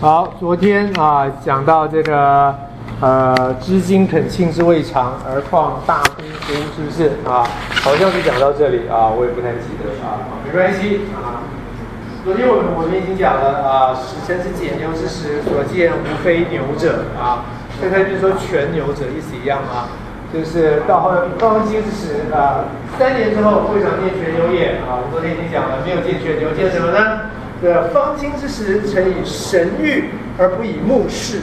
好，昨天讲到这个知今肯庆之未尝，而况大姑夫，是不是啊？好像是讲到这里啊，我也不太记得啊，没关系啊。昨天我们已经讲了史称是解牛之时，所见无非牛者啊。现在就说全牛者，意思一样啊。就是到后方今之时3年之后，未尝见全牛也啊。我们昨天已经讲了，没有见全牛，见什么呢？方今之时，曾以神谕而不以目视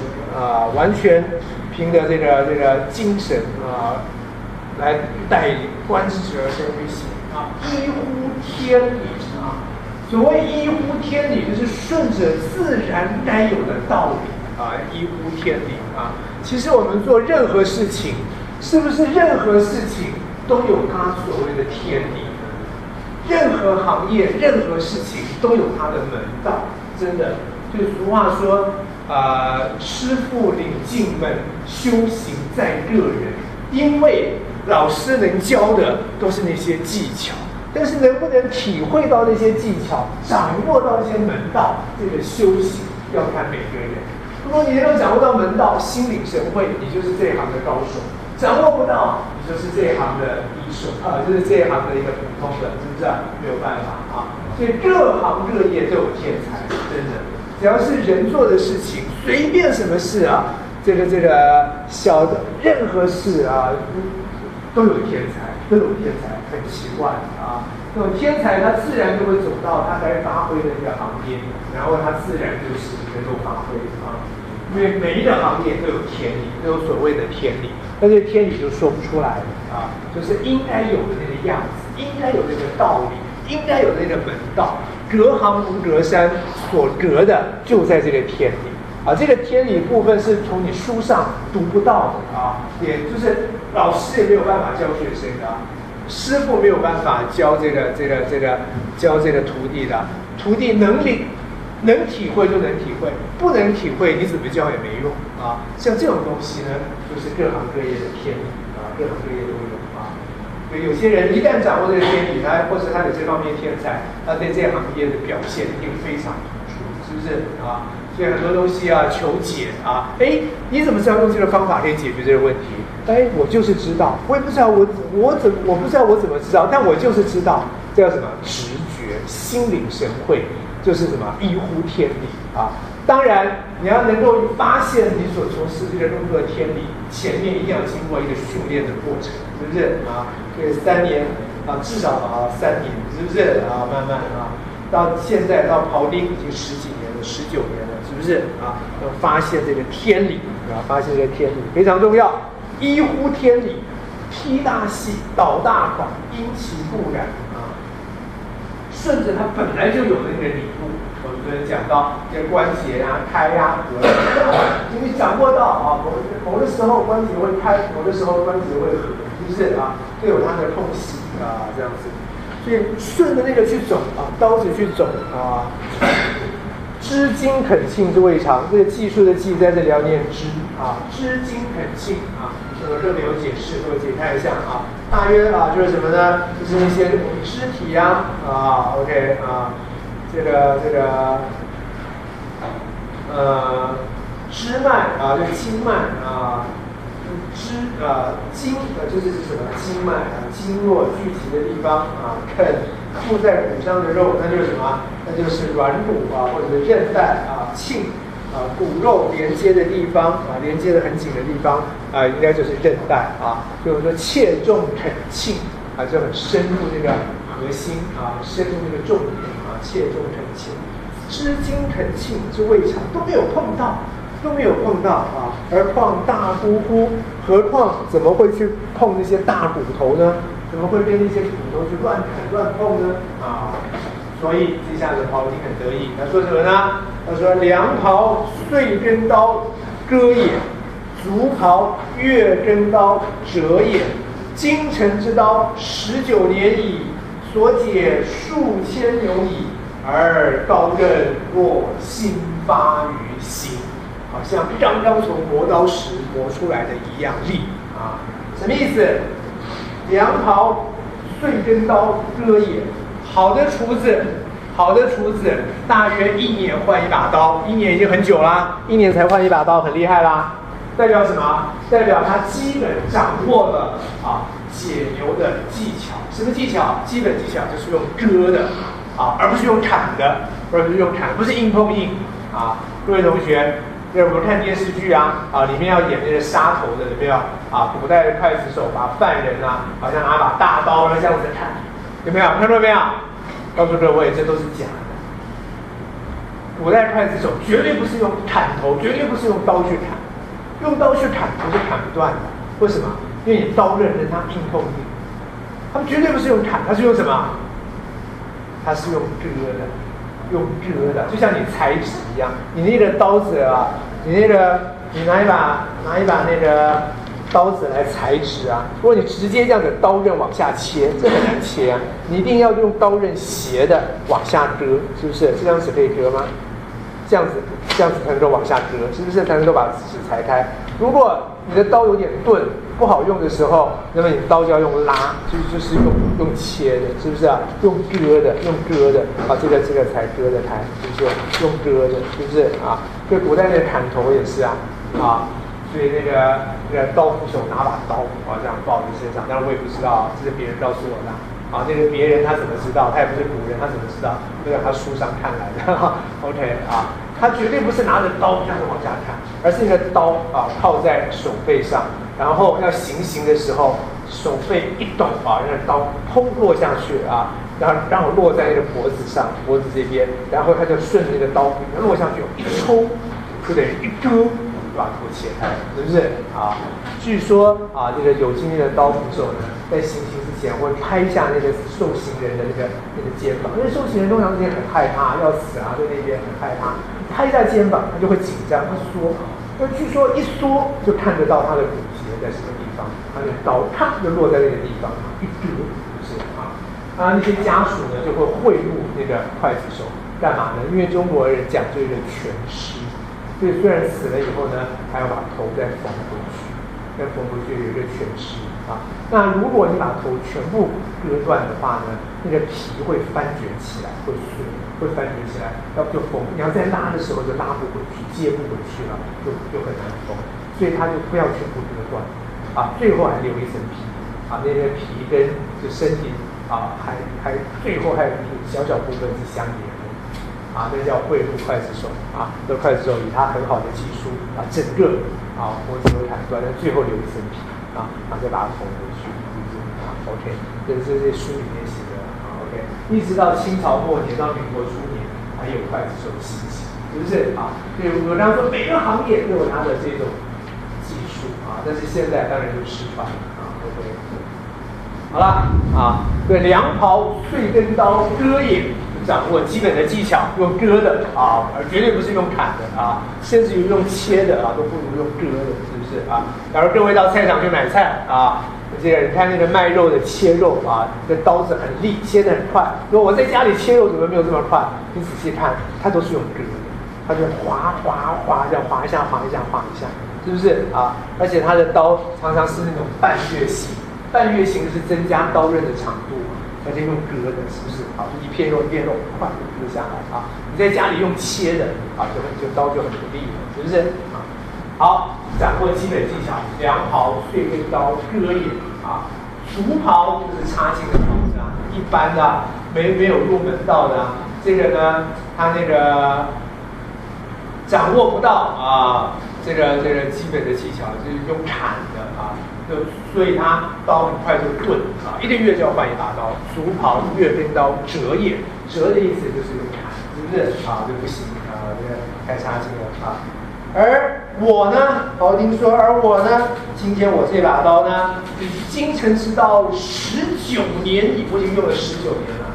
完全凭着这个精神来带领观之者而生于行依乎天理所谓依乎天理，就是顺着自然该有的道理依乎天理其实我们做任何事情，是不是任何事情都有它所谓的天理？任何行业、任何事情都有它的门道，真的。就俗话说，师傅领进门，修行在个人。因为老师能教的都是那些技巧，但是能不能体会到那些技巧，掌握到那些门道，这个修行要看每个人。如果你能够掌握到门道，心领神会，你就是这一行的高手。掌握不到，你就是这一行的一手就是这一行的一个普通的，是不是没有办法所以各行各业都有天才，真的。只要是人做的事情，随便什么事这个小的任何事都有天才，都有天才，很奇怪这种天才他自然就会走到他该发挥的那个行业，然后他自然就是能够发挥因为每一个行业都有天理，都有所谓的天理，但是天理就说不出来就是应该有的那个样子，应该有那个道理，应该有那个门道。隔行如隔山，所隔的就在这个天理这个天理部分是从你书上读不到的也就是老师也没有办法教学生的师傅没有办法教教这个徒弟的，徒弟能体会就能体会，不能体会你怎么教也没用像这种东西呢，就是各行各业的天理各行各业都有所以有些人一旦掌握这个天理，或者他有这方面天才，他对这个行业的表现一定非常突出，是不是所以很多东西求解你怎么知道用这个方法可以解决这个问题？我就是知道，我也不知道我不知道我怎么知道，但我就是知道，这叫什么？直觉，心领神会，就是什么？依乎天理当然，你要能够发现你所从事这个工作的天理，前面一定要经过一个训练的过程，是不是这3年至少3年，是不是慢慢到现在到庖丁已经10几年了，19年了，是不是要发现这个天理发现这个天理非常重要，依乎天理，披大细，导大款，因其不然顺着它本来就有的那个理路。我们讲到这个关节开合因为掌握到某的时候关节会开，某的时候关节会合，是不是都有它的空隙这样子，所以顺着那个去走刀子去走知今肯庆之未尝，这个技术的技在这里要念知知今肯庆这里有解释或者解开一下大约就是什么呢？就是一些肢体OK这个支脉这个经脉经就是什么经脉经络聚集的地方肯附在骨上的肉，那就是什么？那就是软骨或者是韧带庆骨肉连接的地方连接的很紧的地方应该就是韧带就是说切中肯庆就很深入这个核心深入这个重点切中肯庆，知今肯庆之未尝，都没有碰到而况大姑夫，何况怎么会去碰那些大骨头呢？怎么会跟那些骨头去乱砍乱碰呢所以接下来的庖丁很得意，他说什么呢？他说良庖岁根刀割也，足庖月根刀折也，精诚之刀19年矣，所解数千牛矣，而高刃若新发于心，好像刚刚从磨刀石磨出来的一样利什么意思？良庖岁根刀割也，好的厨子好的厨子大约1年换一把刀，1年已经很久啦，1年才换一把刀，很厉害啦。代表什么？代表他基本掌握了解牛的技巧。什么技巧？基本技巧就是用割的而不是用砍的，不是硬碰硬啊。各位同学，我们看电视剧里面要演那个杀头的，有没有古代的刽子手把犯人好像拿把大刀这样子砍，有没有看到没有？告诉各位，这都是假的。古代刽子手绝对不是用砍头，绝对不是用刀去砍。用刀去砍头是砍不断的，为什么？因为你刀刃跟它硬碰硬。他们绝对不是用砍，他是用什么？他是用割的，就像你裁纸一样。你那个刀子你拿一把那个刀子来裁纸如果你直接这样子刀刃往下切，这很难切你一定要用刀刃斜的往下割，是不是？这样子可以割吗？这样子才能够往下割，是不是才能够把纸裁开？如果你的刀有点钝，不好用的时候，那么你刀就要用拉，就是用切的，是不是用割的这个才割得开，是不是？用割的，是不是所以古代那个砍头也是所以那个刀斧手拿把刀这样抱在身上，当然我也不知道，这是别人告诉我的。那个别人他怎么知道？他也不是古人，他怎么知道？这个他书上看来的。OK 他绝对不是拿着刀这样子往下砍，而是那个刀靠在手背上，然后要行刑的时候，手背一抖那个刀砰落下去然后落在那个脖子上，脖子这边，然后他就顺着那个刀落下去，一抽就等于一割。把头切开，是不是据说这个有经验的刀斧手呢，在行刑之前会拍下那个受刑人的那个肩膀，因为受刑人通常之前很害怕，要死在那边很害怕，拍一下肩膀，他就会紧张，他缩，据说一缩就看得到他的骨节在什么地方，他的刀咔就落在那个地方，一割，是不是那些家属呢就会贿赂那个刽子手，干嘛呢？因为中国人讲究一个全尸。所以虽然死了以后呢，还要把头再缝回去，再缝回去有一个全尸那如果你把头全部割断的话呢，那个皮会翻卷起来，会碎，会翻卷起来，要不就缝。你要再拉的时候就拉不回去，接不回去了，就很难缝。所以他就不要全部割断最后还留一层皮那个皮跟就身体还最后还有一小部分是相连的。那叫贿赂刽子手这刽子手以他很好的技术整个脖子都砍断，但最后留一层皮再把它缝回去，OK， 这是书里面写的OK， 一直到清朝末年到民国初年还有刽子手兴起，是不是所以我刚刚说每个行业都有它的这种技术但是现在当然就失传了OK， 好了对，凉袍、碎根刀、割也。掌握基本的技巧，用割的而绝对不是用砍的甚至于用切的都不如用割的，是不是假如各位到菜场去买菜这个你看那个卖肉的切肉这刀子很利，切得很快。如果我在家里切肉怎么没有这么快？你仔细看，它都是用割的，它就划这样划一下，是不是而且它的刀常常是那种半月形，半月形是增加刀刃的长度。而且用割的，是不是就一片肉快就割下来你在家里用切的就刀就很不利了，是不是好，掌握基本技巧，凉袍、碎根刀、割也竹袍就是插进的袍子一般的没有入门道的这个呢，他那个掌握不到这个基本的技巧，就是用砍的所以他刀很快就钝1个月就要换一把刀。竹袍、月根刀、折也，折的意思就是用砍，是不是就不行这个太差劲了而我呢，今天我这把刀呢，京城之道19年矣，我已经用了19年了。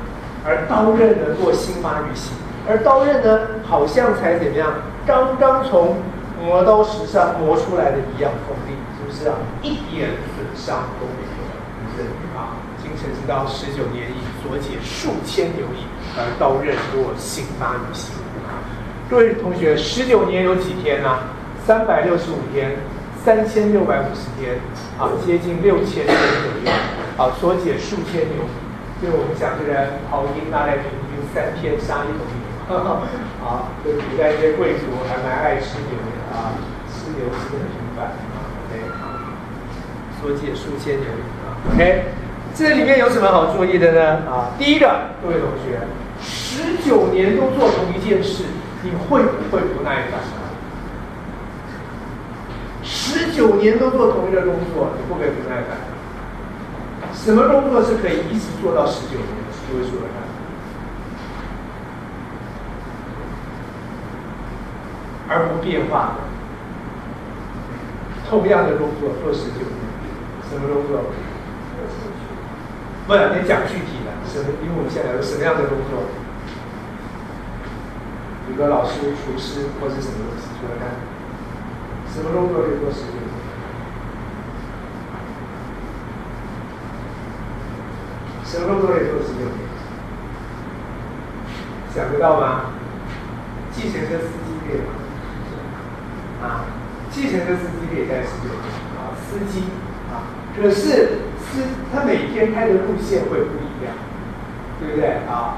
而刀刃呢，若新发于心，而刀刃呢，好像才怎么样，刚刚从磨刀石上磨出来的一样锋利。是一点损伤都没有，是不是京城之道19年矣，所解数千牛矣，而刀刃若新发于心各位同学，19年有几天365天，3650天接近6000天左右所解数千牛。所以我们讲这个庖丁大概平均3天杀一头牛，啊，这古代一些贵族还蛮爱吃牛的啊，吃牛吃的很频繁啊 ，OK 啊，所解数千牛啊 ，OK， 这里面有什么好注意的呢？啊，第一个，各位同学，19年都做同一件事，你会不会不耐烦？19年都做同一个工作，你会不会不耐烦？什么工作是可以一直做到19年的？各位说说看。而不变化的，同样的工作做19年，什么工作？不是，你讲具体的，什么？因为我们现在有什么样的工作？比如说老师、厨师或是什么东西，说说看，什么工作可以做19年？什么工作可以做19年？想得到吗？计程车司机可以吗？啊，计程车司机可以干19年啊，司机啊，可是他每天开的路线会不一样，对不对啊？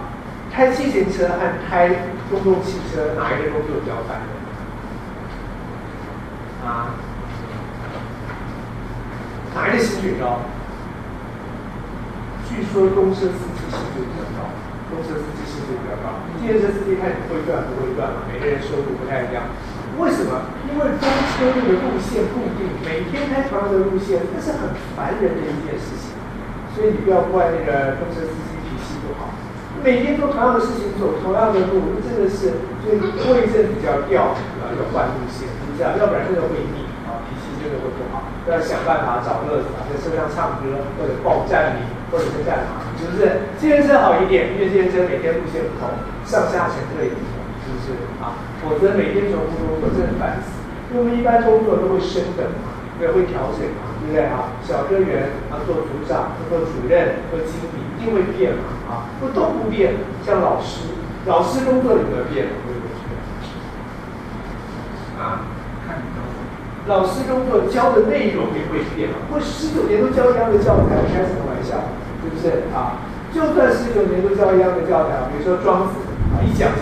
开计程车和开公共汽车，哪一个工作比较烦人？啊，哪一个薪水高？据说公车司机薪水比较高，公车司机薪水比较高。计程车司机看你会赚不会赚嘛，每个人收入不太一样。为什么？因为公车那个路线固定，每天开同样的路线，这是很烦人的一件事情。所以你不要怪那个公车司机脾气不好，每天做同样的事情，走同样的路，真的是，所以过一阵比较掉，要换路线，是这样，要不然真的会腻啊，脾气真的会不好。要想办法找乐子啊，在车上唱歌，或者报站名，或者是干嘛，是不是？计程车好一点，因为计程车每天路线不同，上下乘客也不同。是不是啊？否则每天重复工作真的烦死。因为我们一般工作都会升等嘛，也会调整嘛，对不对啊？小科员啊，做组长，做主任，做经理，一定会变嘛啊！不都不变，像老师工作有没有变？会不会变？啊，看你老师工作教的内容也会变嘛？或19年都教一样的教材，开什么玩笑？是不是啊？就算19年都教一样的教材，比如说庄子啊，一讲19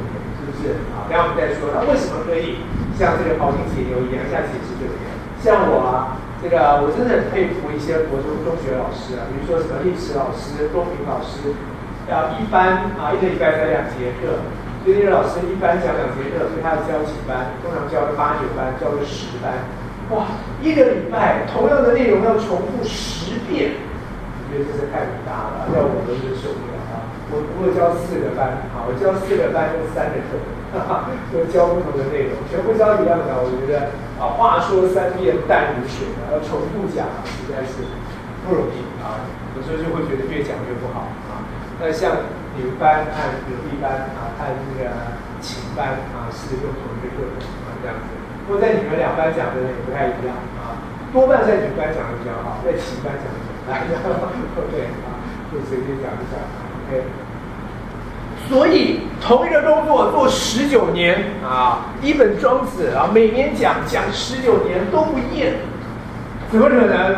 年。是啊，然后我们再说，他为什么可以像这个庖丁解牛一样，一下解释就这样。像我啊，这个我真的很佩服一些国中中学老师啊，比如说什么历史老师、公民老师，要一班啊，一个礼拜才2节课，所以那个老师一班讲2节课，所以他要教几班？通常教个8、9班，教个10班。哇，一个礼拜同样的内容要重复10遍，我觉得这是太伟大了，要我都是受不了啊！我教4个班，好，我教4个班用3个课，就教不同的内容，全部教一样的，我觉得啊，话说3遍淡如水的，要重复讲，实在是不容易啊。有时候就会觉得越讲越不好啊。那像你们班和隔壁班啊，和那个琴班啊，是用同一个课程啊，这样子。不过在你们2班讲的也不太一样啊，多半在你们班讲的比较好，在琴班讲的比较好。OK 啊，就随便讲一讲。OK。所以同一个工作做19年啊，一本庄子啊，每年讲19年都不厌，怎么可能？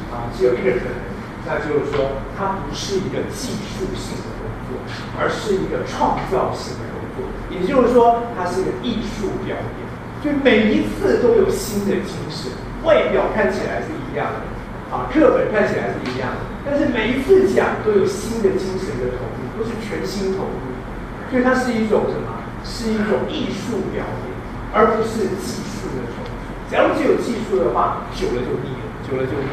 啊，只有一个可能，那就是说它不是一个技术性的工作，而是一个创造性的工作。也就是说，它是一个艺术表演，所以每一次都有新的精神，外表看起来是一样的，啊，课本看起来是一样的，但是每一次讲都有新的精神的投入。都是全心投入，所以它是一种什么？是一种艺术表演，而不是技术的重复。假如只有技术的话，久了就腻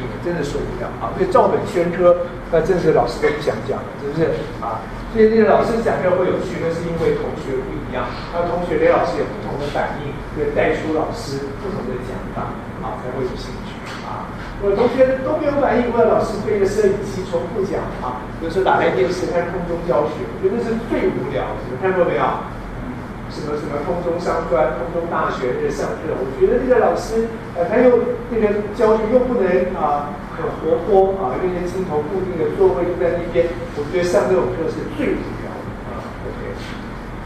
了，真的受不了啊！所以照本宣科，那真是老师都不想讲了，是不是啊？所以那个老师讲课会有趣，那是因为同学不一样，那同学给老师有不同的反应，会带出老师不同的讲法啊，才会有兴趣啊。我的同学都没有反应，我的老师对着摄影机重复讲啊，有时候打开电视看空中教学，我觉得是最无聊的。你们看过没有？什么空中商专、空中大学的上课，我觉得那个老师他又那个教学又不能啊很活泼啊，那些镜头固定的座位都在那边，我觉得上这种课是最无聊的啊。OK，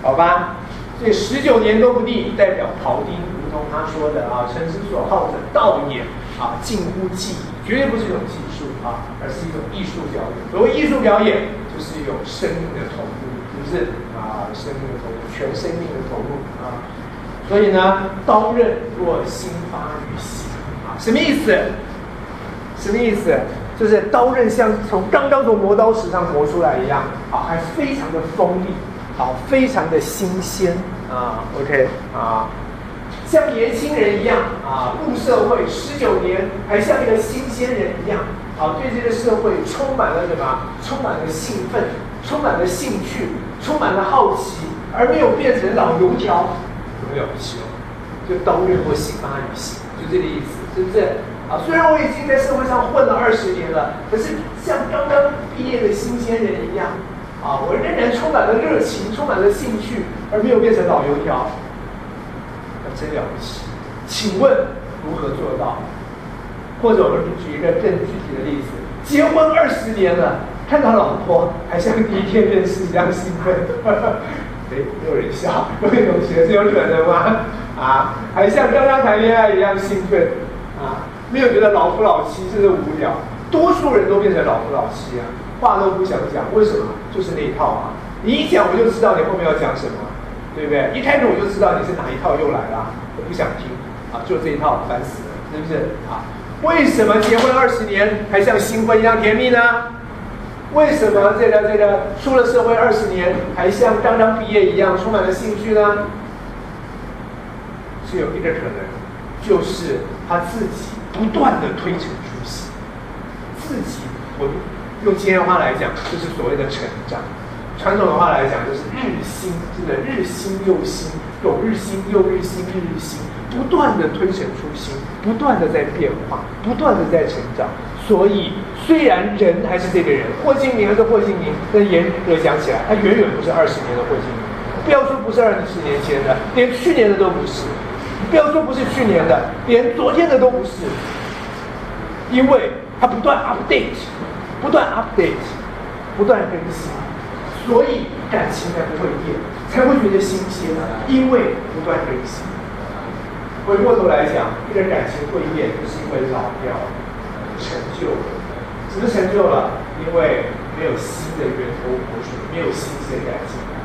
好吧。所以19年都不腻，代表庖丁，如同他说的啊，臣之所好者道也啊，近乎技艺，绝对不是一种技术啊，而是一种艺术表演。所谓艺术表演，就就是有生命的投入，是不是啊？生命的投入，全生命的投入啊。所以呢，刀刃若新发于心啊，什么意思？什么意思？就是刀刃像刚刚从磨刀石上磨出来一样啊，还非常的锋利啊，非常的新鲜啊。OK 啊，像年轻人一样啊，入社会19年，还像一个新鲜人一样啊，对这个社会充满了什么？充满了兴奋，充满了兴趣，充满了好奇，而没有变成老油条。有没有了不起哦？就刀刃或新发于心，就这个意思，是不是？啊，虽然我已经在社会上混了20年了，可是像刚刚毕业的新鲜人一样，啊，我仍然充满了热情，充满了兴趣，而没有变成老油条。那真了不起！请问如何做得到？或者我们举一个更具体的例子：结婚20年了，看到老婆还像第一天认识一样兴奋。没有人笑，各位同学，是有可能吗？啊，还像刚刚谈恋爱一样兴奋啊，没有觉得老夫老妻甚至无聊。多数人都变成老夫老妻啊，话都不想讲，为什么？就是那一套啊！你一讲我就知道你后面要讲什么，对不对？一开始我就知道你是哪一套又来了，我不想听啊，就这一套，烦死了，是不是啊？为什么结婚20年还像新婚一样甜蜜呢？为什么这个出了社会20年，还像刚刚毕业一样充满了兴趣呢？是有一个可能，就是他自己不断的推陈出新，自己用今天的话来讲，就是所谓的成长；传统的话来讲，就是日新，真的日新又新，有日新又日新，日日新，不断的推陈出新，不断的在变化，不断的在成长。所以，虽然人还是这个人，霍金明还是霍金明，但严格讲起来，他远远不是20年的霍金明。不要说不是20年前的，连去年的都不是。不要说不是去年的，连昨天的都不是。因为他不断 update， 不断 update， 不断更新，所以感情才不会变，才会觉得新鲜。因为不断更新。回过头来讲，一个感情会变，就是因为老掉了。成就了，什么成就了？因为没有新的源头活水，没有新鲜感进来。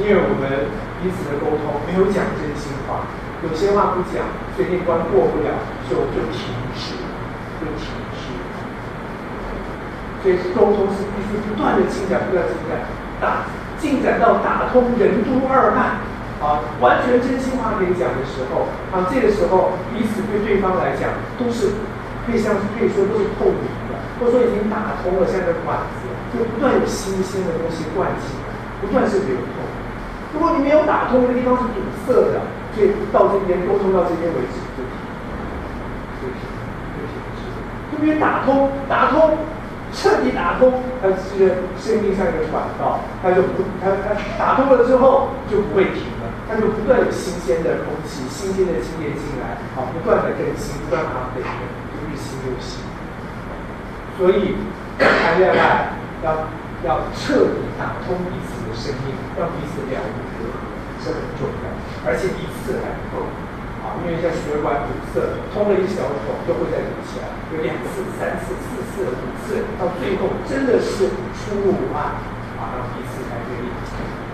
因为我们彼此的沟通没有讲真心话，有些话不讲，所以那关过不了，就停止，就停止。所以沟通是必须不断的进展，不断地进展到打通任督二脉。啊，完全真心话可以讲的时候，啊，这个时候彼此对对方来讲都是。可以说都是透明的，或者说已经打通了，像个管子，就不断有新鲜的东西灌进来，不断是流通。如果你没有打通，那个地方是堵塞的，所以到这边沟通到这边为止就停止。就没有打通，彻底打通，它是生命上一个管道，它打通了之后就不会停了，它就不断有新鲜的空气、新鲜的经验进来，啊，不断的更新，不断的update。日新又新，所以谈恋爱要彻底打通彼此的生命，让彼此了无隔阂，这很重要。而且一次还不够啊，因为像血管堵塞，通了一小口就会再堵起来，有2次、3次、4次、5次，到最后真的是出入无碍啊，让彼此才可以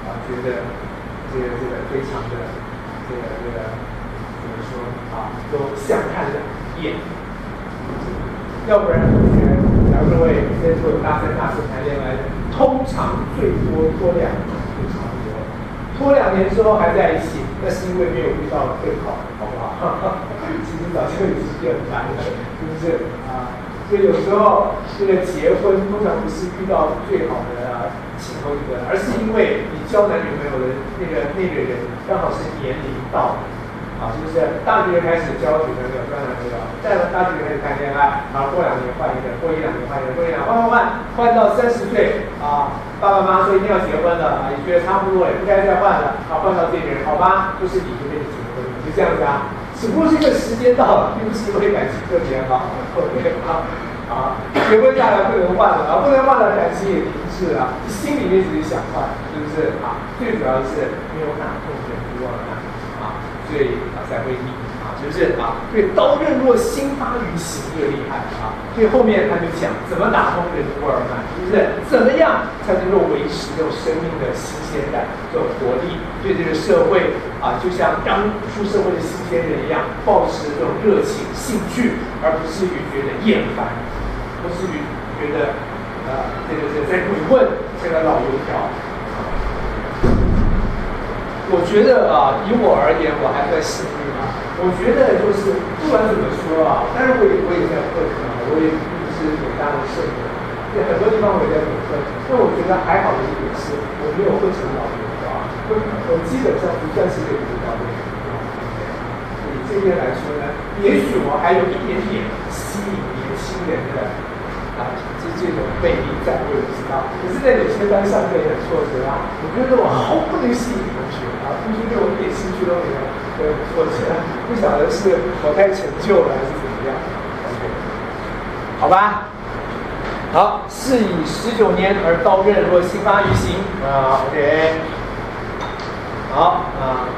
啊觉得这个非常的这个怎么说啊，都相看两厌。要不然同学，假如各位现在做大3、大4谈恋爱，通常最多拖2年就差不多了。拖2年之后还在一起，那是因为没有遇到更好的，好不好？其实早就已经变难了，是不是啊？所以有时候这个结婚通常不是遇到最好的其中一个，而是因为你交男女朋友的那个人刚好是年龄到了。啊，就是大学开始交女朋友、交男朋友，在大学开始谈恋爱，然后过2年换一个，过1、2年换一个，过1、2年换到30岁啊，爸爸妈妈说一定要结婚了啊，也觉得差不多了，不该再换了，啊，换到这个人，好吧，就是你就跟你结婚了，就这样子啊。只不过这个时间到了，并不是因为感情特别好 ，OK 啊，结婚下来不能换了啊，不能换了，感情也停滞了，心里面只是想换，是不是啊？最主要是没有打动人，希望啊。所以才会腻啊，是不是啊？所以刀刃若新发于形，这个厉害啊！所以后面他就讲怎么打通任督二脉，是不是？怎么样才能够维持这种生命的新鲜感、这种活力？对这个社会啊，就像刚出社会的新鲜人一样，抱持这种热情、兴趣，而不至于觉得厌烦，不至于觉得这个在鬼混这个老油条。我觉得啊，以我而言，我还算幸运啊。我觉得就是不管怎么说啊，但是我也在混啊，我也并不是伟大的圣人，在很多地方我也在混。但我觉得还好的一点是，我没有混成老油条啊，我基本上不算是这个油条的人。以这边来说呢，也许我还有一点点吸引年轻人的这种魅力在，我也不知道。可是，在有些班上课也很挫折啊，我觉得我毫不能吸引同学啊，同学对我一点兴趣都没有，所以很挫折。不晓得是我太成就了还是怎么样 ？OK， 好吧。好，是以19年而刀刃若新发于形啊 ，OK。好啊，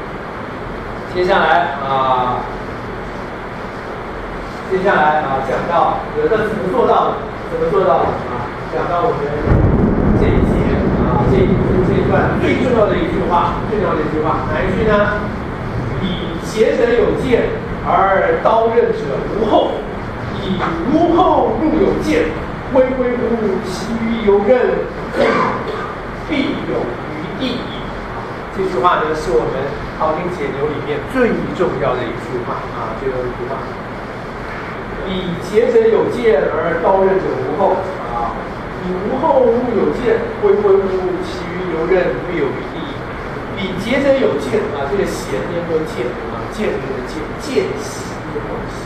接下来讲到有的怎么做到的？怎么做到的啊？讲到我们这一节这一段最重要的一句话，哪一句呢？以节者有见，而刀刃者无后；以无后入有见，恢恢乎乎，其余游刃，必有余地矣。这句话呢，是我们《庖丁解牛》里面最重要的一句话啊，最后一句话。以节者有见，而刀刃者无后啊！以无后入有见，恢恢乎乎，其余游刃，必有余地矣。以节者有见啊，这个弦念作见啊，见人的见，见习的东西。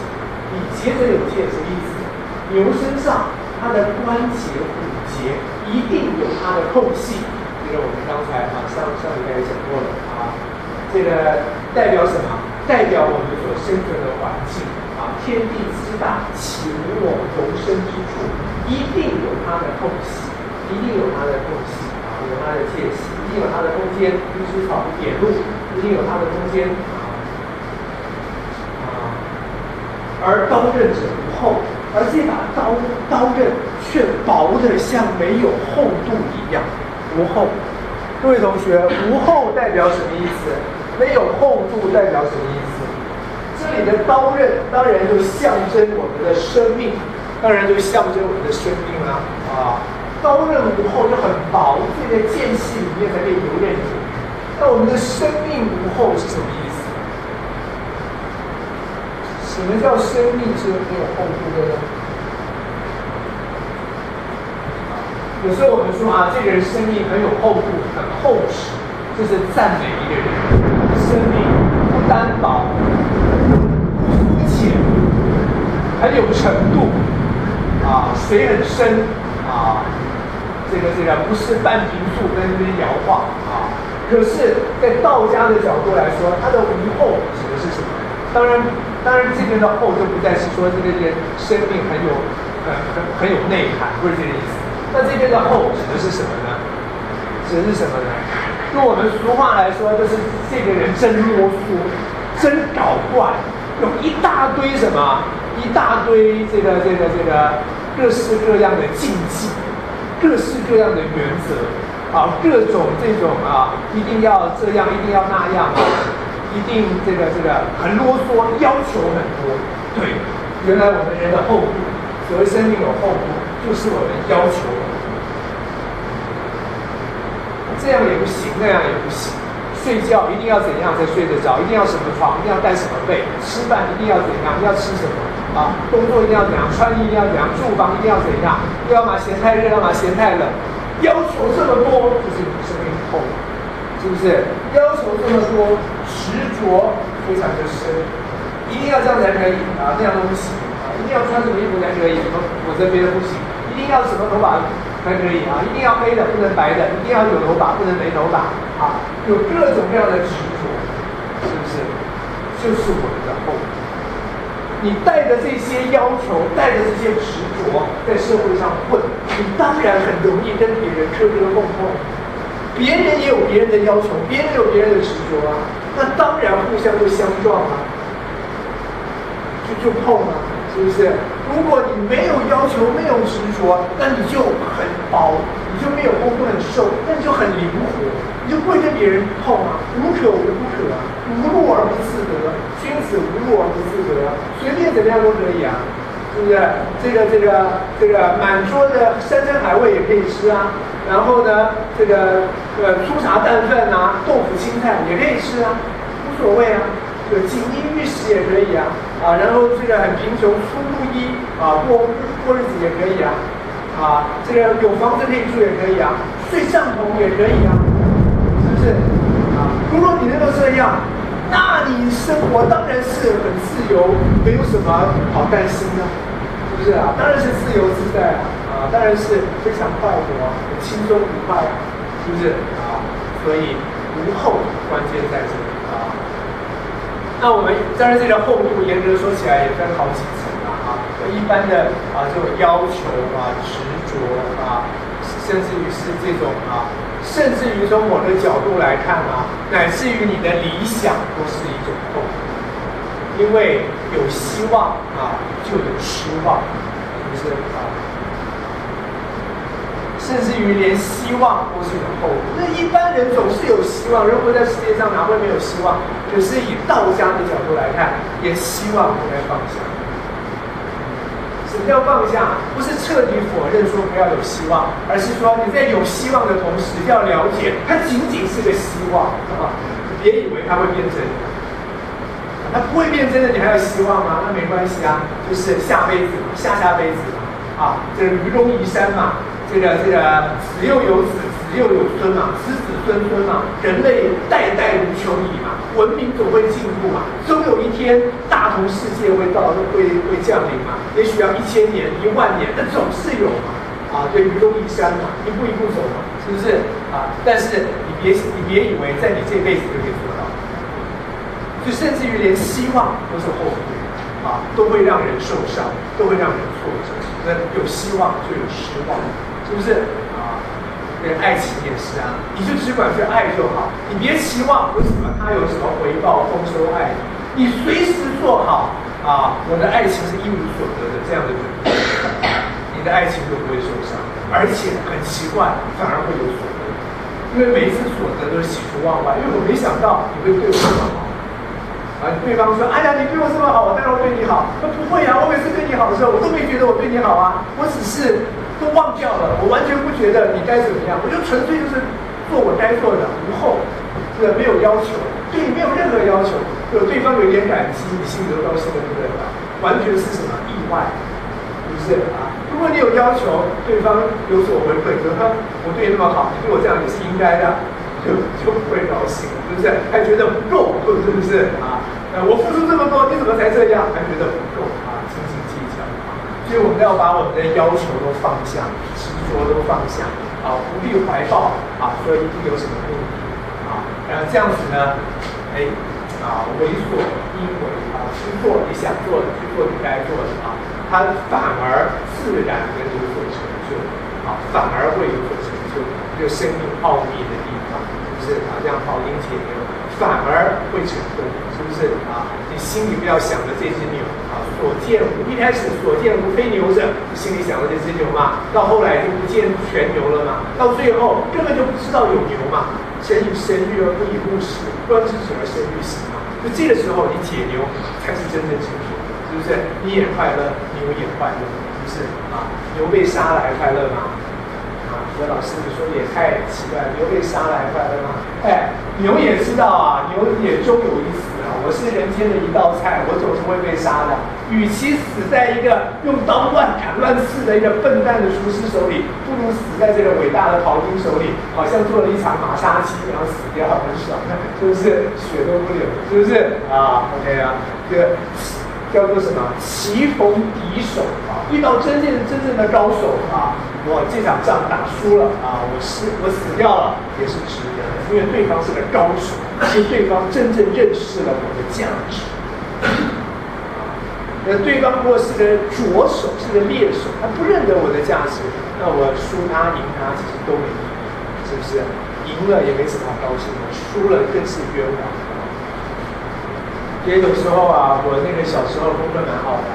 以节者有见什么意思？牛身上它的关节骨节一定有它的空隙，这个我们刚才上礼拜也讲过了啊。这个代表什么？代表我们所生存的环境。天地之大，岂无我容身之处？一定有它的空隙，一定有它的空隙啊，有它的间隙，一定有它的空间，不是草不点路，一定有它的空间而刀刃者无后，而这把刀刃却薄得像没有厚度一样，无后。各位同学，无后代表什么意思？没有厚度代表什么意思？这里的刀刃当然就象征我们的生命，当然就象征我们的生命啦刀刃无后就很薄，所以在间隙里面才可以游刃有余。那我们的生命无后是什么意思？什么叫生命是没有厚度的呢？有时候我们说这个人生命很有厚度，很厚实，这是赞美一个人生命不单薄。很有程度水很深这个不是半平素在那边摇晃可是，在道家的角度来说，它的无后指的是什么？当然，这边的后就不再是说这个人生命很有内涵，不是这个意思。那这边的后指的是什么呢？用我们俗话来说，就是这个人真啰嗦，真搞怪。有一大堆什么？一大堆这个各式各样的禁忌，各式各样的原则各种这种一定要这样，一定要那样一定这个很啰嗦，要求很多。对，原来我们人的厚度，所谓生命有厚度，就是我们要求这样也不行，那样也不行。睡觉一定要怎样才睡得着？一定要什么床？一定要盖什么被？吃饭一定要怎样？要吃什么？工作一定要怎样？穿衣一定要怎样？住房一定要怎样？又要嘛嫌太热，要嘛嫌太冷，要求这么多，就是你生命厚，是不是？要求这么多，执着非常的深，一定要这样才可以那样都不行一定要穿什么衣服才可以，否则别的不行。一定要什么头发才可以一定要黑的，不能白的，一定要有头发，不能没头发有各种各样的执着，是不是？就是我们的后果。你带着这些要求，带着这些执着，在社会上混，你当然很容易跟别人磕磕碰碰。别人也有别人的要求，别人有别人的执着那当然互相就相撞就碰啊，是不是？如果你没有要求，没有执着，那你就很薄，你就没有功夫很瘦，那你就很灵活，你就不会跟别人碰啊，无可无不可啊，无路而不自得，君子无路而不自得，随便怎么样都可以啊。是不是？这个满桌的山珍海味也可以吃啊，然后呢，粗茶淡饭啊，豆腐青菜也可以吃啊，无所谓啊。这个锦衣玉食也可以啊，然后这个很贫穷粗布衣啊，过日子也可以啊，这个有房子可以住也可以啊，睡帐篷也可以啊，是不是？如果你能够这样，那你生活当然是很自由，没有什么好担心的，是不是啊？当然是自由自在啊，当然是非常快活，很轻松愉快啊，是不是啊？所以无后关键在这里啊。那我们当然这个厚度严格说起来也分好几层啊，一般的这种要求执着甚至于是这种甚至于从某个角度来看乃至于你的理想都是一种痛，因为有希望就有失望，是不是甚至于连希望都是一种后果。那一般人总是有希望，人活在世界上哪会没有希望？可是以道家的角度来看，连希望都该放下。什么叫放下？不是彻底否认说不要有希望，而是说你在有希望的同时，要了解它仅仅是个希望别以为它会变真的。它不会变真的，你还有希望吗？那没关系啊，就是下辈子嘛，下辈子嘛，这个鱼龙移山嘛，这个子又有子，子又有孙嘛，子子孙孙嘛，人类代代无穷矣嘛，文明总会进步嘛，终有一天大同世界会降临嘛，也许要1000年、10000年，那总是有嘛，对，鱼龙移山嘛，一步一步走嘛，是不是但是你别以为在你这辈子就可以做到，就甚至于连希望都是后悔都会让人受伤，都会让人挫折。那有希望就有失望，是不是连爱情也是你就只管去爱就好，你别期望为什么他有什么回报丰收爱你随时做好我的爱情是一无所得的这样的准备，你的爱情就不会受伤，而且很奇怪，反而会有所得，因为每一次所得都是喜出望外，因为我没想到你会对我这么好。对方说：“哎呀，你对我这么好，我当然会对你好。”不会我每次对你好的时候，我都没觉得我对你好我只是都忘掉了，我完全不觉得你该怎么样，我就纯粹就是做我该做的，无后，没有要求，对你没有任何要求。对方有点感激，你心里都高兴的不得了，完全是什么意外，是不是如果你有要求，对方有所回馈，就是我对你那么好，你对我这样也是应该的。就不会高兴，是不是？还觉得不够，是不是我付出这么多，你怎么才这样？还觉得不够斤斤计较所以我们要把我们的要求都放下，执着都放下不必怀抱说一定有什么目的这样子呢，为所应为去做你想做的，去做你该做的它反而自然的有所成就反而会有所成就，这个生命奥秘的地方。是这样庖丁解牛，反而会成功，是不是你心里不要想着这只牛一开始所见无非牛者，心里想着这只牛嘛，到后来就不见全牛了嘛，到最后根本就不知道有牛嘛。神以生育而不以物食，观之者而生育行嘛。就这个时候，你解牛才是真正成熟，是不是？你也快乐，牛也快乐，是不是牛被杀了还快乐吗？我老师说也太奇怪，牛被杀了还快乐吗？牛也知道牛也终有一死我是人间的一道菜，我总是会被杀的。与其死在一个用刀乱砍乱刺的一个笨蛋的厨师手里，不如死在这个伟大的庖丁手里，好像做了一场马杀鸡，然后死掉很爽，是不是？血都不流，是不是？OK 这个叫做什么？棋逢敌手遇到真正的高手我这场仗打输了我死掉了也是值得的，因为对方是个高手，是对方真正认识了我的价值。对方如果是个拙手，是个猎手，他不认得我的价值，那我输他赢他其实都没意义，是不是？赢了也没什么好高兴的，输了更是冤枉。所以有时候啊，我那个小时候功课蛮好的，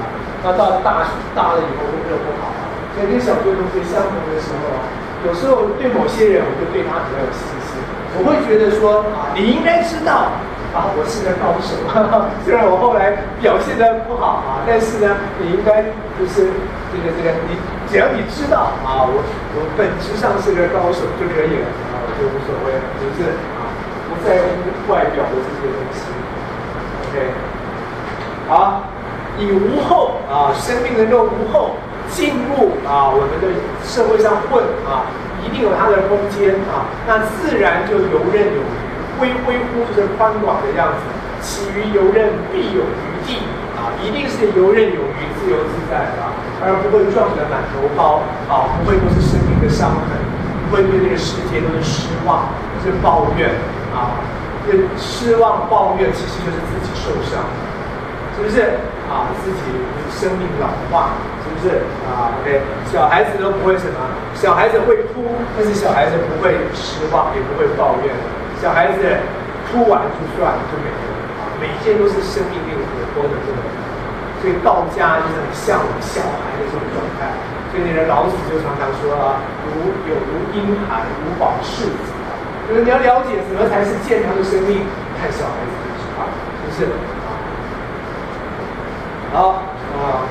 那到大了以后功课不好，所以跟小学同学相同的时候啊，有时候对某些人我就对他比较有信心，我会觉得说啊，你应该知道啊，我是个高手，虽然我后来表现的不好啊，但是呢，你应该就是这个你只要你知道啊，我本质上是个高手就可以了啊，我就无所谓了，就是啊，不在乎外表的这些东西。OK， 好，以无后啊，生命能够无后进入啊我们的社会上混啊，一定有它的空间啊，那自然就游刃有余，微乎就是宽广的样子，其余游刃必有余地啊，一定是游刃有余、自由自在的，而不会撞得满头包啊，不会都是生命的伤痕，不会对这个世界都是失望，都是抱怨啊。失望抱怨其实就是自己受伤，是不是啊？自己生命老化，是不是啊 ？OK， 小孩子都不会什么，小孩子会哭，但是小孩子不会失望，也不会抱怨。小孩子哭完就算了，就没了啊。每天都是生命力活泼的这种，所以到家就是很像小孩的这种状态。所以那人老子就常常说啊，如婴孩，如保世子。就是你要了解什么才是健康的生命，看小孩子的情况，是不是？好啊，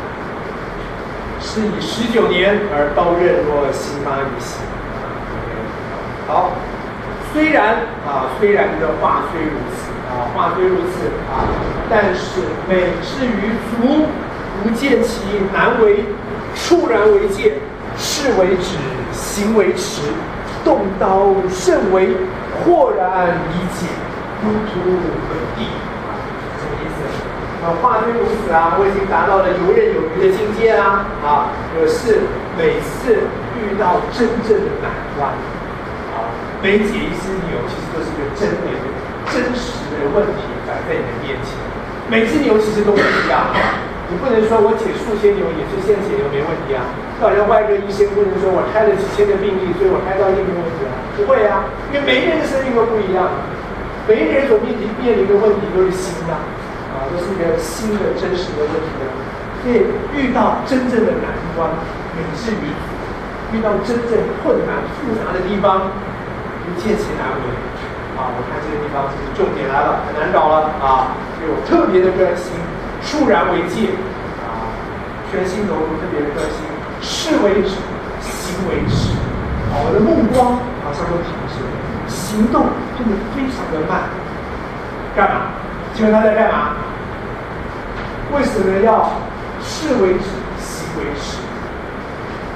是以19年而刀刃若心发于心。好，虽然的话虽如此啊，话虽如此啊，但是美之于足，不见其难为，触然为戒，事为止，行为迟。动刀甚为，豁然理解，如图本地，什么意思？话虽如此啊，我已经达到了游刃有余的境界啦啊！可是每次遇到真正的难关啊，每解一只牛，其实都是一个真实的问题摆在你的面前，每只牛其实都不一样。你不能说我解数千牛也是现解牛没问题啊，就好像外科医生不能说我开了几千个病例，所以我开刀一定没问题啊，不会啊，因为每一个人的生命都不一样，每一个人所面临的问题都是新的啊，都是一个新的真实的问题的，所以遇到真正的难关，美之于遇到真正困难复杂的地方，不见其难为啊！我看这个地方就是重点来了，很难搞了啊，所以我特别的专心。触然为戒啊，全心投入，特别的专心。事为止，行为迟啊，我的目光马上都停止了，行动变得非常的慢。干嘛？请问他在干嘛？为什么要事为止，行为迟？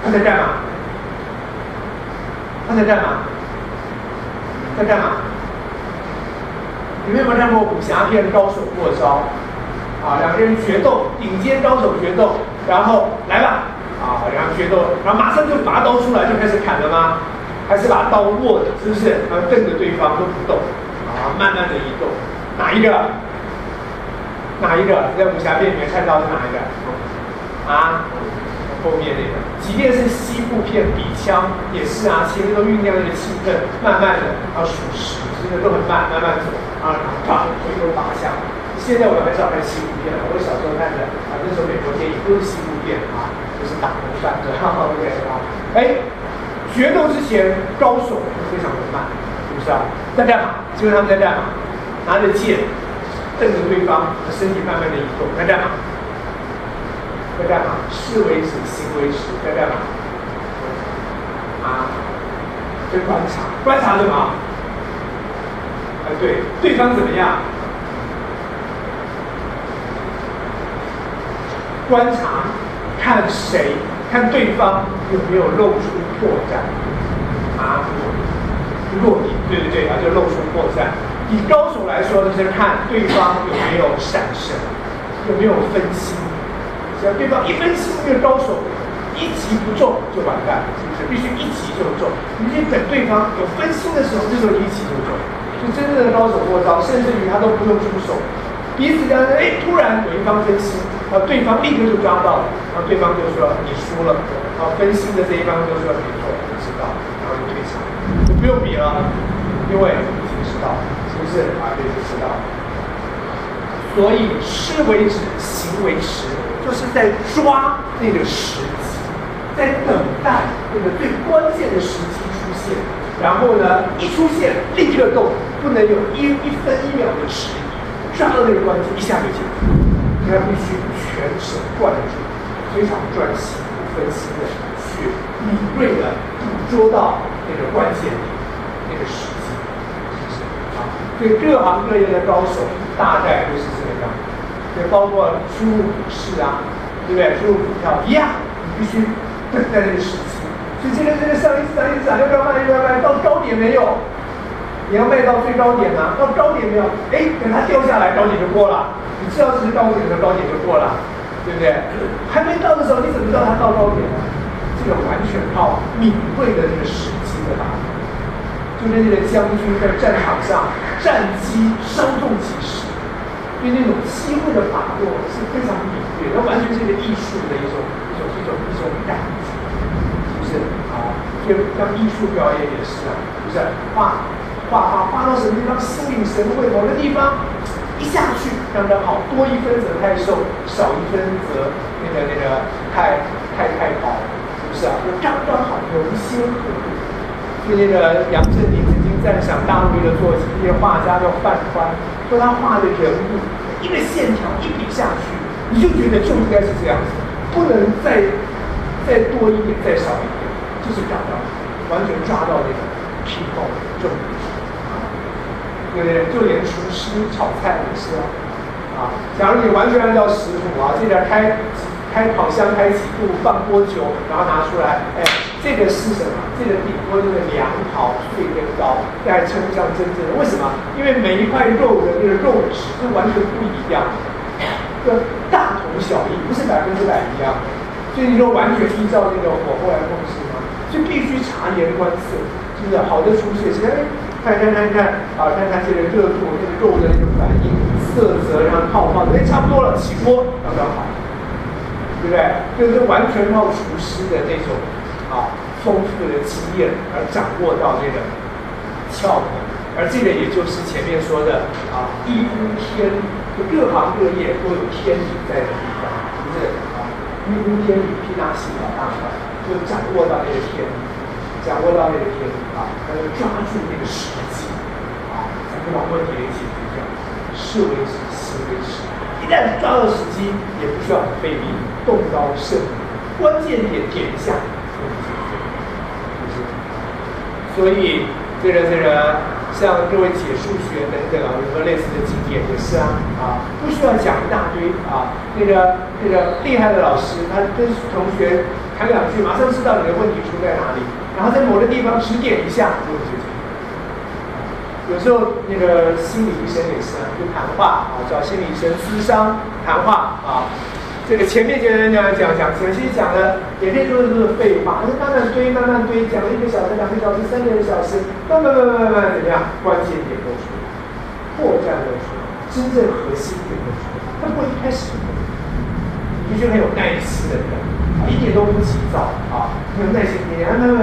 他在干嘛？他在干嘛？在干嘛？你们有没有看过武侠片《高手过招》？啊，两个人决斗，顶尖高手决斗，然后来吧，啊，两个决斗，然后马上就拔刀出来就开始砍了吗？还是把刀握着，是不是？然后瞪着对方都不动，啊，慢慢的移动，哪一个？在武侠片里面看到是哪一个？啊，后面那个，即便是西部片比枪也是啊，前面都酝酿那个气氛，慢慢的要数十，真的都很慢，慢慢走，啊，啪，回头拔枪。现在我很少看西部片了，我小时候看的啊，那时候美国电影都是西部片啊，就是打人犯罪，OK 啊，决斗之前高手都非常的慢，是不是啊？在干嘛？结果他们在干嘛？拿着剑瞪着对方，身体慢慢的移动，在干嘛？在干嘛？事为止，行为迟，在干嘛？啊，在观察，观察什么？对，对方怎么样？观察，看谁，看对方有没有露出破绽啊，弱点，对啊，就露出破绽。以高手来说，就是看对方有没有闪神，有没有分心。只要对方一分心，这个高手一击不中就完蛋，是不是？必须一击就中。你必须等对方有分心的时候，这时候一击就中。就真正的高手过招，甚至于他都不用出手，彼此这样，突然有一方分心。对方立刻就抓到了，然后对方就说你输了，然后分心的这一方就说没错，我知道，然后就退场，就不用比了，因为已经知道，是不是啊？对，就知道。所以诗为止，行为时，就是在抓那个时机，在等待那个最关键的时机出现。然后呢，一出现立刻动，不能有一分一秒的迟疑，抓到那个关键一下就解决。应该必须全神贯注，非常专心、不分心的去敏锐的捕捉到那个关键点、那个时机，是不是啊？对各行各业的高手大概都是这个样子，也包括出入股市啊，对不对？出入股票一样，你必须等待那个时机。所以这个上一直涨，要不要卖？到高点没有？你要卖到最高点啊，到高点没有？哎，等它掉下来，高点就过了。你知道这是高点的高点就过了，对不对？还没到的时候，你怎么知道它到高点呢？这个完全靠敏锐的这个时机的把握，就跟这个将军在战场上战机稍纵即逝，对那种机会的把握是非常敏锐，它完全是一个艺术的一种感觉，是不是啊？就像艺术表演也是啊，不是画到什么地方心领神会，某个地方。一下去刚刚好，多一分则太瘦，少一分则那个太薄，是不是啊？就刚刚好，有心合力。所以那个杨振宁曾经赞赏大陆一个作家，一个画家叫范宽，说他画的人物一个线条一笔下去，你就觉得就应该是这样子，不能再多一点，再少一点，就是刚刚完全抓到那个平衡重点。对不对？就连厨师炒菜也是啊。假如你完全按照食谱啊，这边开烤箱开几度，放多久，然后拿出来，哎，这个是什么？这个顶多就是2毫碎跟高，再称不上真正的。为什么？因为每一块肉的那个肉质是完全不一样的，这大同小异，不是100%一样的。所以你说完全依照那个火候来控制吗？就必须察言观色，是不是？好的厨师也是看啊，看这个热度，那个肉的那个反应、色泽，然后泡泡，哎，差不多了，起锅刚刚好，对不对？就是完全靠厨师的那种丰富的经验而掌握到这个窍门，而这个也就是前面说的一乎天理，就各行各业都有天理在的地方，是不是一乎天理，披大细搞大块，就掌握到那个天理。掌握到那个天理他就抓住那个时机才能把问题给解决掉。事为止，行为时。一旦抓到时机，也不需要很费力，动刀胜利，关键点点一下就能解决，是不是？所以这个像各位解数学等等有没有类似的经验？也是不需要讲一大堆那个厉害的老师，他跟同学谈2句，马上知道你的问题出在哪里。然后在某个地方指点一下，就解决。有时候那个心理医生也是就谈话找心理医生咨商谈话这个前面讲，前期讲的也可以说是废话，慢慢堆，讲了1个小时、2个小时、3个小时，慢慢怎么样？关键点都出来，破绽都出来，真正核心点都出来。他不会一开始就你必须很有耐心的人。一点都不急躁很有耐心听，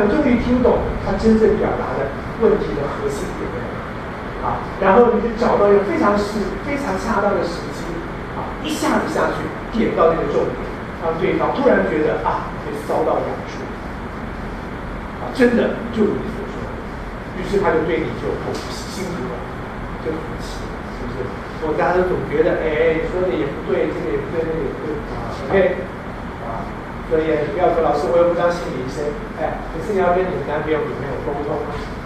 终于听懂他真正表达的问题的核心点然后你就找到一个非常恰当的时机一下子下去点到那个重点，让对方突然觉得被搔到痒处真的就如你所说，于是他就对你就心服了，就服气，是不是？大家都总觉得说的也不对，这个也不对，那个也不对OK。所以不要说老师，我又不当心理医生，可是你要跟你的男朋友、女朋友沟通，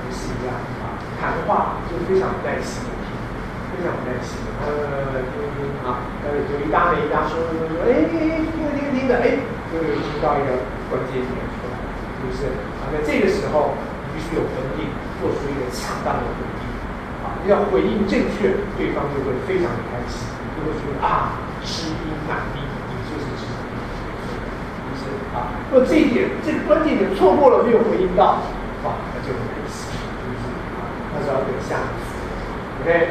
也是一样谈话就是非常有耐心的听，非常有耐心的听就一搭没一搭说，听的，就有听到一个关键点出来，是不是？在这个时候，你必须有稳定，做出一个恰当的回应你要回应正确，对方就会非常的开心，就会觉得知音满意，你就是知音。如果这一点，这个关键点错过了，没有回应到，那就很可惜，那就要等下一次 ，OK。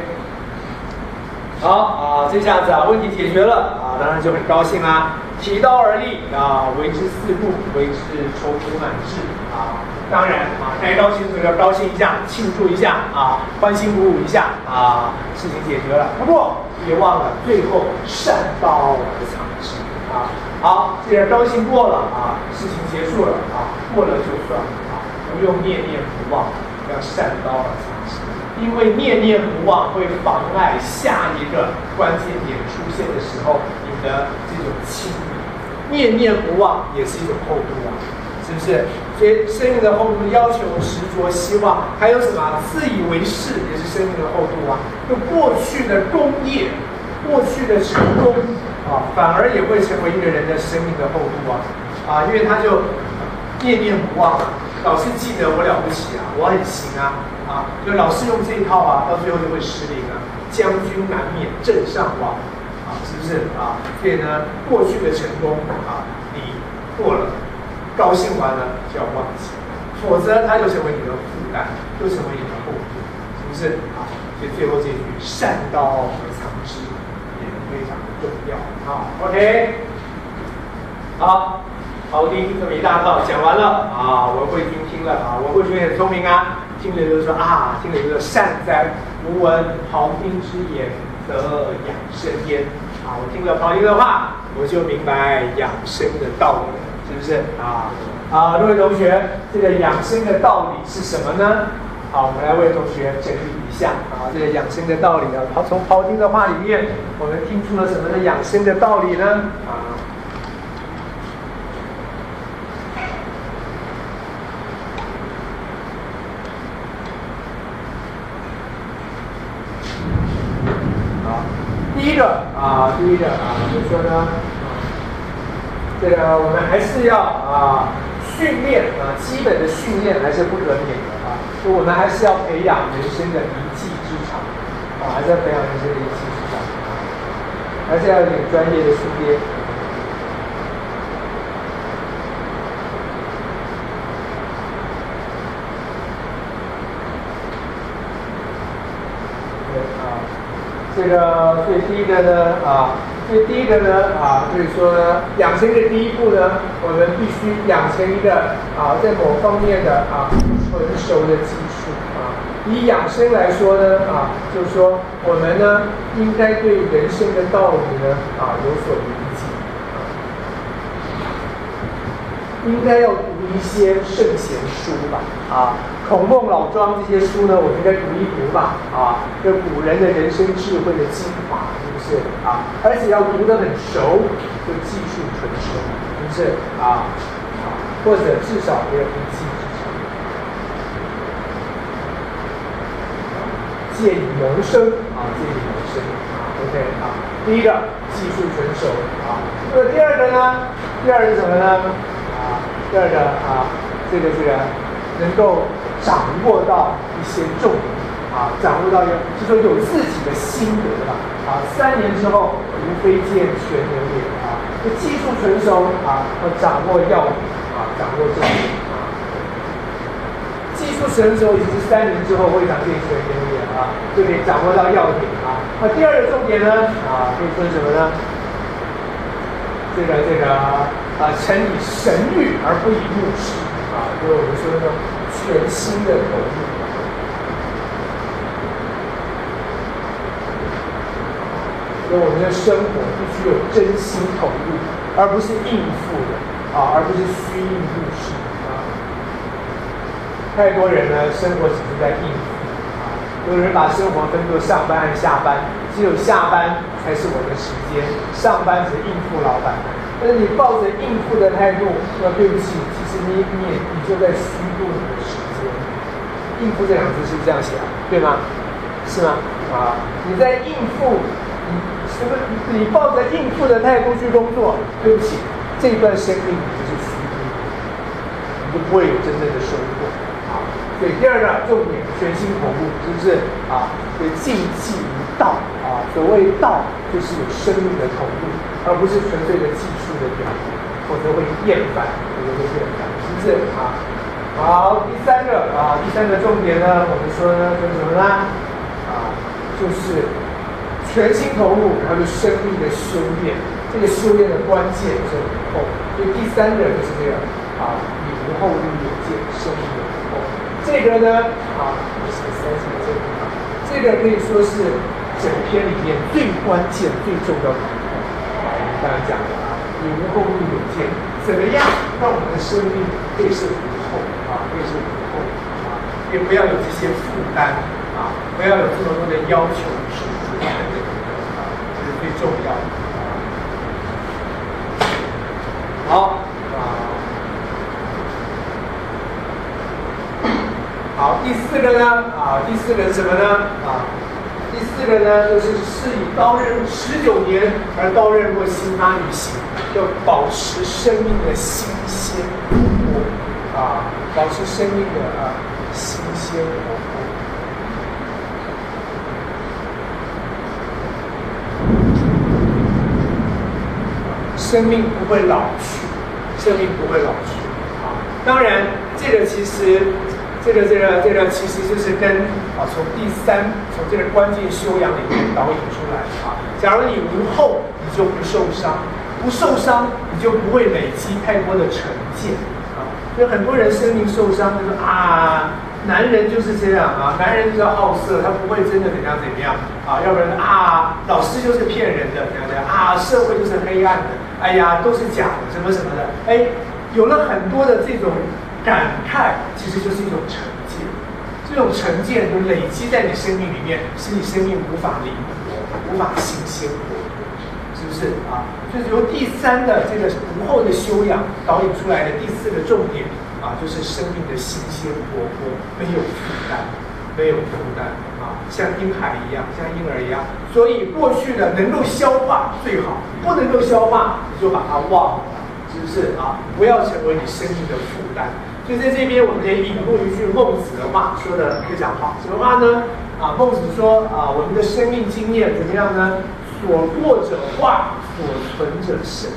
好这下子问题解决了当然就很高兴啦。提刀而立啊，为之四顾，为之踌躇满志啊。当然啊，开刀先生要高兴一下，庆祝一下啊，欢欣鼓舞一下啊，事情解决了。不过别忘了，最后善刀而藏之啊。好，既然高兴过了啊，事情结束了啊，过了就算了啊，不用念念不忘，要善刀而藏之。因为念念不忘会妨碍下一个关键点出现的时候，你的这种亲密。念念不忘也是一种厚度啊，是不是？所以生命的厚度要求执着、希望，还有什么自以为是也是生命的厚度啊。就过去的功业、过去的成功啊，反而也会成为一个人的生命的厚度啊，因为他就念念不忘啊。老是记得我了不起啊，我很行啊，就老是用这一套啊，到最后就会失灵啊。将军难免阵上望啊，是不是啊？所以呢，过去的成功啊，你过了，高兴完了就要忘记，否则它就成为你的负担，就成为你的后果，是不是啊？所以最后这句善刀而藏之也非常的重要啊。OK， 好。庖丁这么一大套讲完了啊，文慧君听了啊，文慧君很聪明啊，听了就说啊，听了就说善哉，吾闻庖丁之言，得养生焉啊。我听了庖丁的话，我就明白养生的道理，是不是啊？各位同学，这个养生的道理是什么呢？好，我们来为同学整理一下啊，这个养生的道理啊，从庖丁的话里面，我们听出了什么的养生的道理呢？啊。第一个就是说呢，这个我们还是要训练基本的训练还是不可免的所以我们还是要培养人生的一技之长还是要培养人生的一技之长还是要有点专业的训练。这个，所以第一个呢，就是说呢，养生的第一步呢，我们必须养成一个在某方面的纯熟的技术以养生来说呢，就是说我们呢，应该对人生的道理呢，有所理解应该要读一些圣贤书吧孔孟老庄这些书呢，我们应该读一读吧这古人的人生智慧的精华，是不是而且要读得很熟，就技术纯熟，是不是或者至少也有一技之长，借以谋生OK 第一个技术纯熟那第二个呢？第二个是什么呢？第二个这个能够掌握到一些重点掌握到就说有自己的心得了3年之后无非见全人也就技术纯熟要掌握要点掌握重点技术纯熟已经是3年之后会长见全人也就可以掌握到要点那第二个重点呢可以说什么呢？这个诚以神欲而不以目视就是我们说的全心的投入所以我们的生活必须有真心投入，而不是应付的而不是虚应故事太多人呢，生活只是在应付有人把生活分作上班和下班，只有下班才是我的时间，上班只应付老板。但是你抱着应付的态度，对不起，其实你就在虚度你的时间。应付这两个字是不是这样写对吗？是吗？你在应付，你抱着应付的态度去工作，对不起，这段生命你就是虚度，你就不会有真正的收获所以第二个重点，全心投入，是不是所以尽气于道所谓道，就是有生命的投入，而不是纯粹的技术的表现，否则会厌烦，是不是好，第三个重点呢，我们说呢，就是什么呢？就是全心投入，然后是生命的修炼这个修炼的关键就是无后。所以第3个就是这个以无后立有见，生命的无后。这个呢我写3个这个地方，这个可以说是整篇里面最关键、最重要的部分。我们刚才讲的以无后立有见，怎么样让我们的生命可以是无后可以是无后也不要有这些负担不要有这么多的要求束缚等等这是最重要的。好，第4个呢第4个是什么呢第4个呢就是以刀刃19年而刀刃若新发于心，要保持生命的新鲜活泼保持生命的新鲜活泼。生命不会老去，生命不会老去当然，这个其实其实就是跟从这个关键修养里面导引出来假如你无后，你就不受伤，不受伤，你就不会累积太多的成见所以很多人生命受伤，就说男人就是这样男人就是好色，他不会真的怎样要不然老师就是骗人的社会就是黑暗的，哎呀都是假的，什么什么的，有了很多的这种感慨，其实就是一种成见。这种成见就累积在你生命里面，使你生命无法灵活，无法新鲜活泼，是不是就是由第3的这个无后的修养导引出来的第4个重点就是生命的新鲜活泼，没有负担，没有负担像婴孩一样，像婴儿一样。所以过去的能够消化最好，不能够消化你就把它忘了，是不是不要成为你生命的负担。所以在这边我们可以引入一句孟子的话，说的非常好。什么话呢？孟子说我们的生命经验怎么样呢？所过者化，所存者生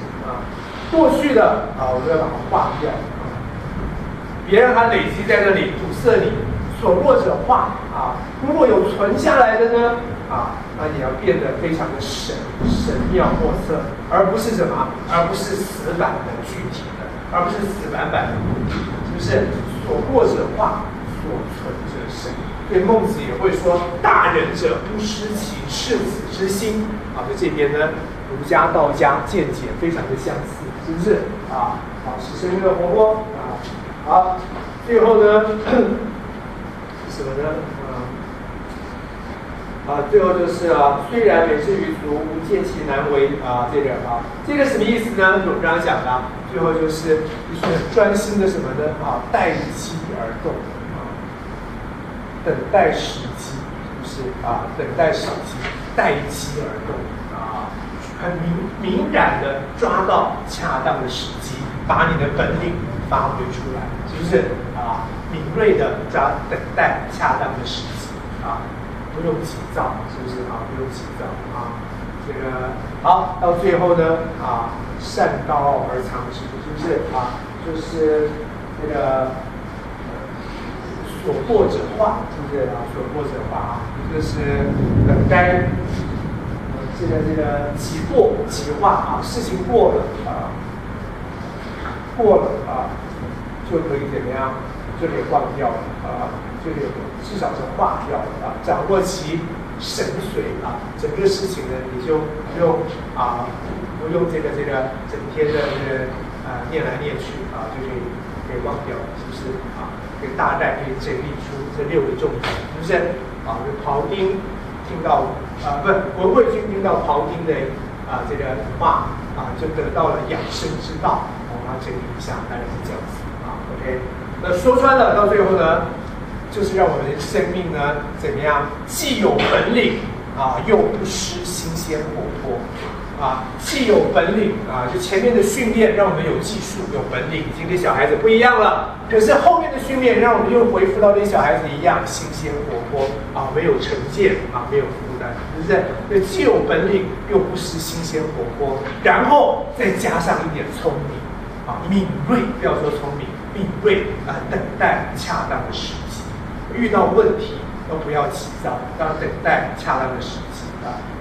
过去的我们要把它化掉别让它累积在那里堵塞你。所过者化如果有存下来的呢那你要变得非常的神妙莫测，而不是什么？而不是死板的具体的，而不是死板的，是不是？所过者化，所存者生。所以孟子也会说：“大仁者不失其赤子之心。”在这边呢，儒家、道家见解非常的相似，是不是？保持生命的活泼好，最后呢？什么呢？最后就是虽然美之于足，无见其难为这个什么意思呢？我们刚刚讲的最后就是很专心的什么呢？待机而动等待时机，是不是等待时机，待机而动很敏感的抓到恰当的时机，把你的本领发挥出来，是不是敏锐的等待恰当的时机不用急躁，是不是不用急躁这个好，到最后呢善高傲而藏之，是不是就是这个所过者化，是不是所过者化就是等待这个己过己化事情过了就可以怎么样？就可以忘掉了就可以至少是化掉了掌握其神髓整个事情呢，你就不用不用这个整天的念来念去就可以忘掉了，是不是可以大概可以整理出这6个重点，是不是庖丁听到不是文慧君听到庖丁的这个话就得到了养生之道。我们要整理一下，大概是这样子OK。那说穿了，到最后呢，就是让我们的生命呢怎么样，既有本领又不失新鲜活泼既有本领就前面的训练让我们有技术有本领，已经跟小孩子不一样了。可是后面的训练让我们又恢复到跟小孩子一样新鲜活泼没有成见没有负担，是不是？所以既有本领又不失新鲜活泼，然后再加上一点聪明敏锐，不要说聪明，敏锐等待恰当的时机，遇到问题都不要急躁，要等待恰当的时机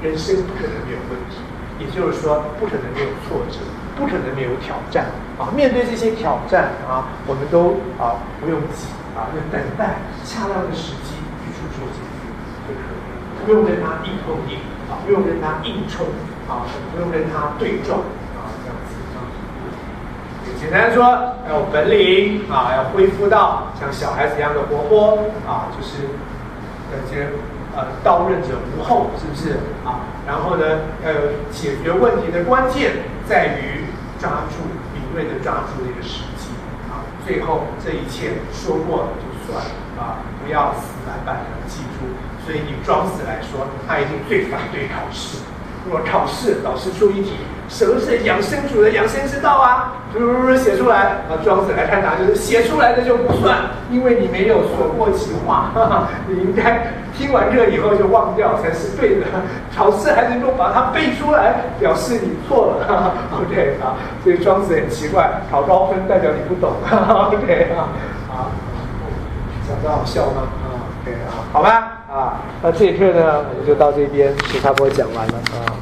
人生不可能没有问题，也就是说，不可能没有挫折，不可能没有挑战啊。面对这些挑战啊，我们都不用急啊，就等待恰当的时机去出手解决就可以了，不用跟他硬碰硬啊，不用跟他硬冲啊，不用跟他对撞啊，这样子啊。简单说，要有本领啊，要恢复到像小孩子一样的活泼啊，就是刀刃者无后，是不是啊？然后呢，解决问题的关键在于抓住敏锐的抓住这个时机啊。最后这一切说过了就算了啊，不要死板板的记住。所以以庄子来说，他一定最反对考试。如果考试老师出一题，什么是养生主的养生之道啊？写出来，庄子来看答就是写出来的就不算，因为你没有说过其话，你应该听完课以后就忘掉才是对的。考试还能够把它背出来，表示你错了。OK 啊，所以庄子很奇怪，考高分代表你不懂。OK 讲得好笑吗？OK 好吧那这一课呢我们就到这边，就差不多讲完了啊。